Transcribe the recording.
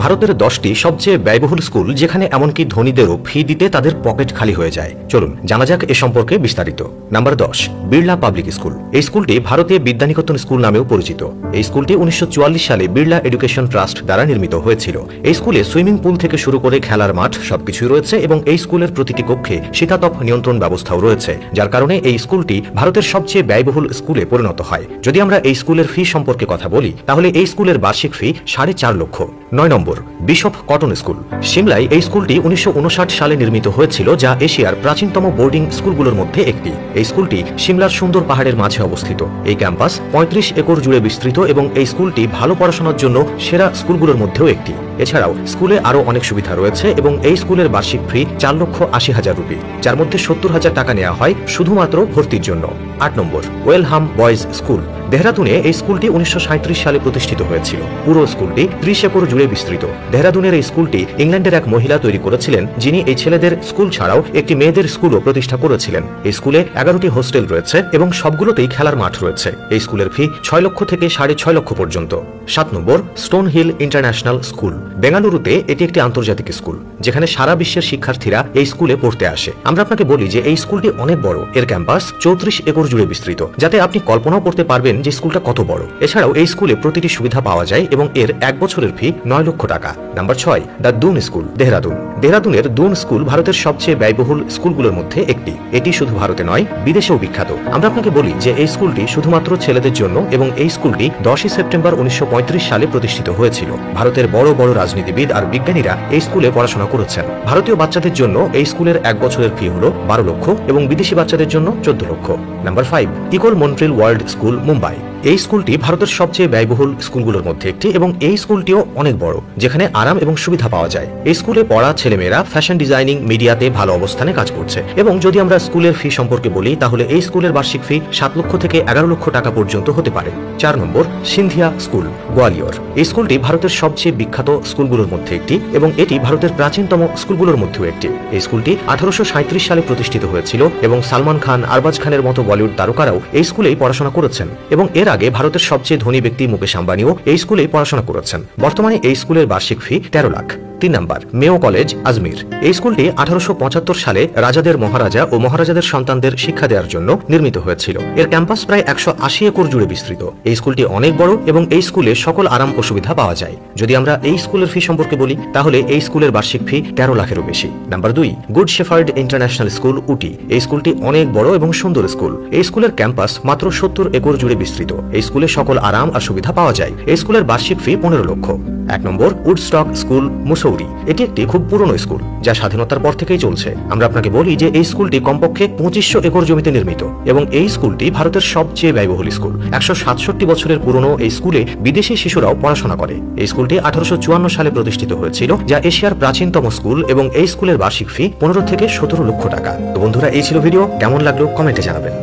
ভারতের 10টি সবচেয়ে ব্যয়বহুল স্কুল যেখানে এমনকি ধনীদেরও ফি দিতে তাদের পকেট খালি হয়ে যায়। চলুন জানা যাক এ সম্পর্কে বিস্তারিত। Number 10, Birla public school. এই স্কুলটি ভারতীয় বিদ্যানিকেতন স্কুল নামেও পরিচিত। এই স্কুলটি 1944 সালে বিড়লা এডুকেশন ট্রাস্ট দ্বারা নির্মিত হয়েছিল। এই স্কুলে সুইমিং পুল থেকে শুরু করে খেলার মাঠ সবকিছুই রয়েছে এবং এই স্কুলের প্রতিটি কক্ষে শীতাতপ নিয়ন্ত্রণ ব্যবস্থাও রয়েছে, যার কারণে এই স্কুলটি ভারতের সবচেয়ে ব্যয়বহুল স্কুলে পরিণত হয়। যদি আমরা এই স্কুলের ফি সম্পর্কে কথা বলি তাহলে এই স্কুলের বার্ষিক ফি 4.5 লক্ষ। 9 নম্বর, বিশপ কটন স্কুল। সিমলায় এই স্কুলটি 1959 সালে নির্মিত হয়েছিল, যা এশিয়ার প্রাচীনতম বোর্ডিং স্কুলগুলোর মধ্যে একটি। এই স্কুলটি সিমলার সুন্দর পাহাড়ের মাঝে অবস্থিত। এই ক্যাম্পাস 35 একর জুড়ে বিস্তৃত এবং এই স্কুলটি ভালো পড়াশোনার জন্য সেরা স্কুলগুলোর মধ্যেও একটি। এছাড়াও স্কুলে আরও অনেক সুবিধা রয়েছে এবং এই স্কুলের বার্ষিক ফি 4,80,000 রুপি, যার মধ্যে 70,000 টাকা নেওয়া হয় শুধুমাত্র ভর্তির জন্য। 8 নম্বর, ওয়েলহাম বয়েজ স্কুল। দেহরাদুনে এই স্কুলটি 1937 সালে প্রতিষ্ঠিত হয়েছিল। পুরো স্কুলটি 30 একর জুড়ে বিস্তৃত। দেহরাদুনের এই স্কুলটি ইংল্যান্ডের এক মহিলা তৈরি করেছিলেন, যিনি এই ছেলেদের স্কুল ছাড়াও একটি মেয়েদের স্কুলও প্রতিষ্ঠা করেছিলেন। এই স্কুলে 11টি হোস্টেল রয়েছে এবং সবগুলোতেই খেলার মাঠ রয়েছে। এই স্কুলের ফি 6 লক্ষ থেকে 6.5 লক্ষ পর্যন্ত। 7 নম্বর, স্টোন হিল ইন্টারন্যাশনাল স্কুল। বেঙ্গালুরুতে এটি একটি আন্তর্জাতিক স্কুল, যেখানে সারা বিশ্বের শিক্ষার্থীরা এই স্কুলে পড়তে আসে। আমরা আপনাকে বলি যে এই স্কুলটি অনেক বড়। এর ক্যাম্পাস 34 একর জুড়ে বিস্তৃত, যাতে আপনি কল্পনাও করতে পারবেন যে স্কুলটা কত বড়। এছাড়াও এই স্কুলে প্রতিটি সুবিধা পাওয়া যায় এবং এর 1 বছরের ফি 9 লক্ষ টাকা। Number 6, the Doon school, Dehradun. দেহরাদুনের দুন স্কুল ভারতের সবচেয়ে ব্যয়বহুল স্কুলগুলোর মধ্যে একটি। এটি শুধু ভারতে নয়, বিদেশেও বিখ্যাত। আমরা আপনাকে বলি যে এই স্কুলটি শুধুমাত্র ছেলেদের জন্য এবং এই স্কুলটি 10 সেপ্টেম্বর 1935 সালে প্রতিষ্ঠিত হয়েছিল। ভারতের বড় বড় রাজনীতিবিদ আর বিজ্ঞানীরা এই স্কুলে পড়াশোনা করেছেন। ভারতীয় বাচ্চাদের জন্য এই স্কুলের 1 বছরের ফি হল 12 লক্ষ এবং বিদেশি বাচ্চাদের জন্য 14 লক্ষ। Number 5, equal Montreal world school, Mumbai. এই স্কুলটি ভারতের সবচেয়ে ব্যয়বহুল স্কুলগুলোর মধ্যে একটি এবং এই স্কুলটিও অনেক বড়, যেখানে আরাম এবং সুবিধা পাওয়া যায়। এই স্কুলে পড়া ছেলেমেয়েরা ফ্যাশন ডিজাইনিং, মিডিয়াতে ভালো অবস্থানে কাজ করছে। এবং যদি আমরা স্কুলের ফি সম্পর্কে বলি তাহলে এই স্কুলের বার্ষিক ফি 7 লক্ষ থেকে 11 লক্ষ টাকা পর্যন্ত হতে পারে। 4 নম্বর, সিন্ধিয়া স্কুল, গোয়ালিয়র। এই স্কুলটি ভারতের সবচেয়ে বিখ্যাত স্কুলগুলোর মধ্যে একটি এবং এটি ভারতের প্রাচীনতম স্কুলগুলোর মধ্যেও একটি। এই স্কুলটি 1837 সালে প্রতিষ্ঠিত হয়েছিল এবং সালমান খান, আরবাজ খানের মতো বলিউড তারকারাও এই স্কুলেই পড়াশোনা করেছেন এবং এর আগে ভারতের সবচেয়ে ধনী ব্যক্তি মুকেশ আম্বানিও এই স্কুলেই পড়াশোনা করেছেন। বর্তমানে এই স্কুলের বার্ষিক ফি 13 লাখ। 3 নম্বর, মেও কলেজ, আজমির। এই স্কুলটি 1875 সালে রাজাদের মহারাজা ও মহারাজাদের সন্তানদের শিক্ষা দেওয়ার জন্য নির্মিত হয়েছিল। এর ক্যাম্পাস প্রায় 180 একর জুড়ে বিস্তৃত। এই স্কুলটি অনেক বড় এবং এই স্কুলে সকল আরাম ও সুবিধা পাওয়া যায়। যদি আমরা এই স্কুলের ফি সম্পর্কে বলি তাহলে এই স্কুলের বার্ষিক ফি 13 লাখেরও বেশি। Number 2, good shepherd international school, Ooty. এই স্কুলটি অনেক বড় এবং সুন্দর স্কুল। এই স্কুলের ক্যাম্পাস মাত্র 70 একর জুড়ে বিস্তৃত। এই স্কুলে সকল আরাম আর সুবিধা পাওয়া যায়। এই স্কুলের বার্ষিক ফি 15 লক্ষ। 1 নম্বর, উডস্টক স্কুল, মুসৌরি। এটি একটি খুব পুরনো স্কুল যা স্বাধীনতার পর থেকেই চলছে। আমরা আপনাকে বলি যে এই স্কুলটি কমপক্ষে 2500 একর জমিতে নির্মিত এবং এই স্কুলটি ভারতের সবচেয়ে ব্যয়বহুল স্কুল। 167 বছরের পুরনো এই স্কুলে বিদেশি শিশুরাও পড়াশোনা করে। এই স্কুলটি 1854 সালে প্রতিষ্ঠিত হয়েছিল, যা এশিয়ার প্রাচীনতম স্কুল এবং এই স্কুলের বার্ষিক ফি 15 থেকে 17 লক্ষ টাকা। তো বন্ধুরা, এই ছিল ভিডিও। কেমন লাগলো কমেন্টে জানাবেন।